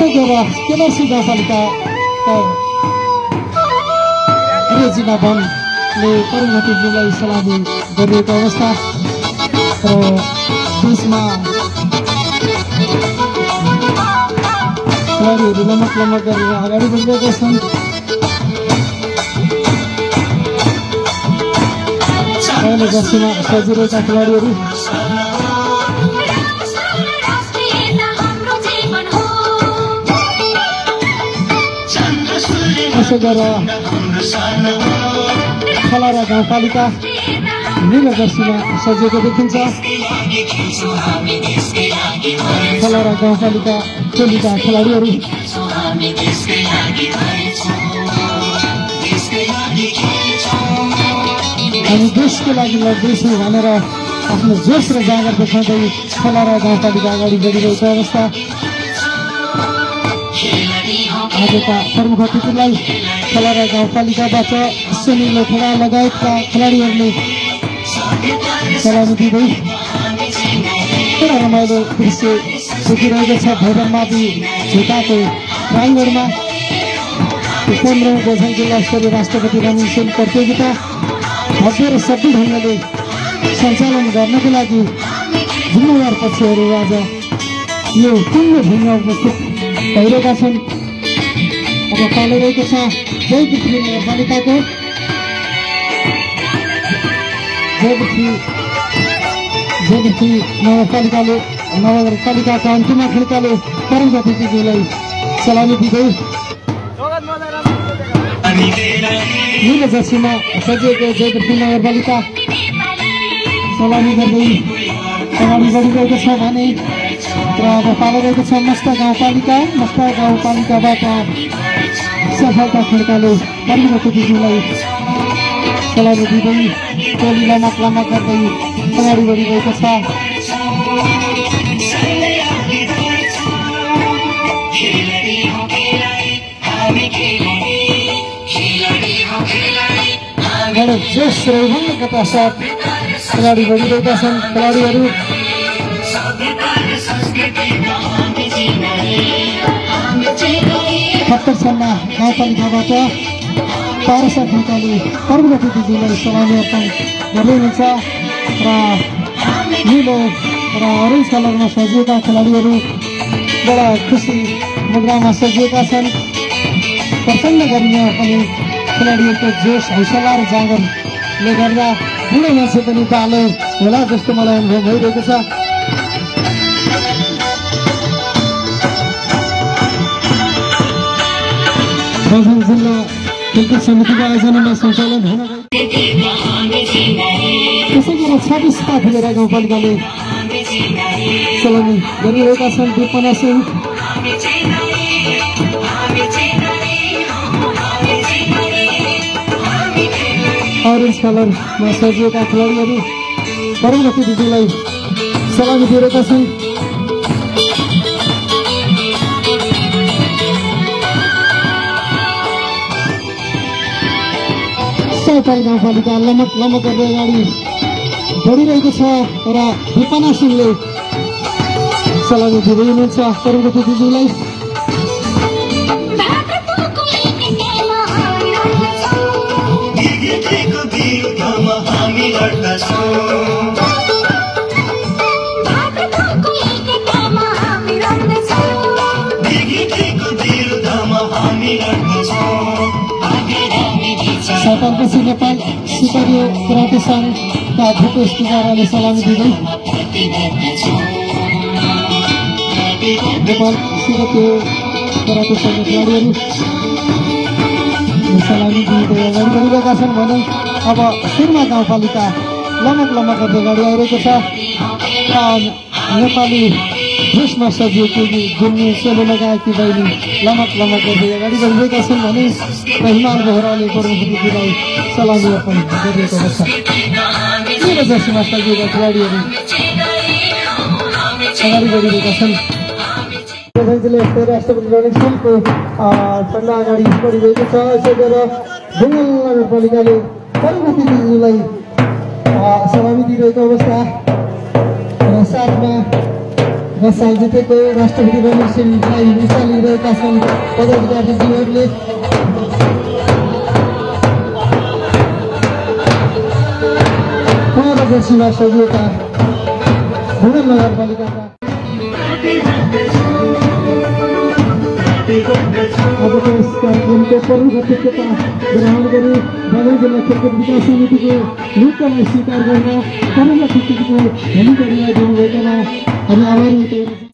त्यसै गरेर Kelsey गाउँपालिकाका Regina बनले परिमतीज्यूलाई सलामी गरिएको अवस्था र त्यसमा खेलाडीहरू लमक गरेर अगाडि बढिरहेका छन्। पहिले जर्सीमा सजिरहेका खेलाडीहरू त्यसै गरेर खलारा गाउँपालिका नीलो जर्सीमा सजिएको देखिन्छ। खलारा गाउँपालिका टोलीका खेलाडीहरू हामी देशको लागि लड्दैछौँ भनेर आफ्नो जोस र जाँगर देखाउँदै खलारा गाउँपालिका अगाडि बढिरहेको अवस्था। आजका प्रमुख अतिथिलाई खलारा गाउँपालिकाबाट सुनिल लोथडा लगायतका खेलाडीहरूले सलामी दिँदै बडा रमाइलो दृश्य देखिरहेको छ। भैरवमावि झुटाको प्राङ्गणमा 15औं गोर्खा जिल्ला स्तरीय राष्ट्रपति रनिङ सेल प्रतियोगिता भव्य र सफल ढङ्गले सञ्चालन गर्नको लागि जिम्मेवार पक्षहरू आज यो कुण्ड भूमिमा उपस्थित भइरहेका छन्। अब पालिरहेको छ जयपुत्री नगरपालिकाको नगरपालिकाका अन्तिम खेलकाले प्रमुख अतिथिज्यूलाई सलामी दिँदै नीलो जर्सीमा सजिएको जयपुत्री नगरपालिका सलामी गर्दै अगाडि बढिरहेको छ भने र अब पालिरहेको छ मस्ता गाउँपालिकाबाट सफलता खेलकाले प्रमुख अतिथिज्यूलाई सलामी दिँदै टोली लमक गर्दै अगाडि बढिरहेको छ। जोस र उमङ्गका साथ अगाडि बढिरहेका छन् खेलाडीहरू। खत्तर छन्ना गाउँपालिकाबाट पारसा ढुङ्गाले प्रमुख अतिथिज्यूलाई सलामी अर्पण गर्दै हुन्छ र नीलो र अरेन्ज कलरमा सजिएका खेलाडीहरू बडा खुसी मुद्रामा सजिएका छन्। प्रसन्न गरिने पनि खेलाडीहरूको जोस हौसला र जाँगरले गर्दा बुढो मान्छे पनि पालो होला जस्तो मलाई अनुभव भइरहेको छ। दार्जिलिङ जिल्ला खेलकुद समितिको आयोजनामा सञ्चालन हुन त्यसै गरेर 26 खेलेर गाउँपालिकाले सलामी गरिरहेका छन्। विपना सिंह अरेन्ज कलरमा सजिएका खेलाडीहरू प्रमुख अतिथिज्यूलाई सलामी दिइरहेका छन्। सौताल गाउँपालिका लमक गर्दै अगाडि बढिरहेको छ र विपना सिंहले सलामी दिँदै हुनुहुन्छ प्रमुख अतिथिज्यूलाई। सौतालपछि नेपाल सिकारियो कराटे सङ्घका भूपेश पुजाराले सलामी दिँदै नेपाल सिकारियो कराटे सङ्घ खेलाडीहरू सलामी दिँदै अगाडि बढिरहेका छन् भने अब सुरमा गाउँपालिका लमक गर्दै अगाडि आइरहेको छ। नेपाली ड्रेसमा सजिएको गुन्ने सेलो लगाएकी बहिनी लमक गर्दै अगाडि बढिरहेका छन् भने हिमाल बोहराले प्रमुख अतिथिलाई सलामी अर्पण गरिएको छ। नीलो जर्सीमा सजिएका खेलाडीहरू अगाडि बढिरहेका छन्। राष्ट्रपति रनिङ सेलको झन्डा अगाडि बढिरहेको छ। यसै गरेर बङ्गाल नगरपालिकाले प्रमुख अतिथिलाई सलामी दिइरहेको अवस्था र साथमा गत साल जितेको राष्ट्रपति रणवीर सिंहलाई मिसाल लिइरहेका छन् पदक विद्यार्थीजीहरूले। जर्सीमा सजिएका भुवन नगरपालिकाका आजको यस कार्यक्रमको प्रमुख अध्यक्षता ग्रहण गरी बजार जिल्ला खेलकुद विकास समितिको मुख्यलाई स्वीकार गर्न प्रमुख अतिथिको भूमिका दिनुभएकोमा हामी आभारी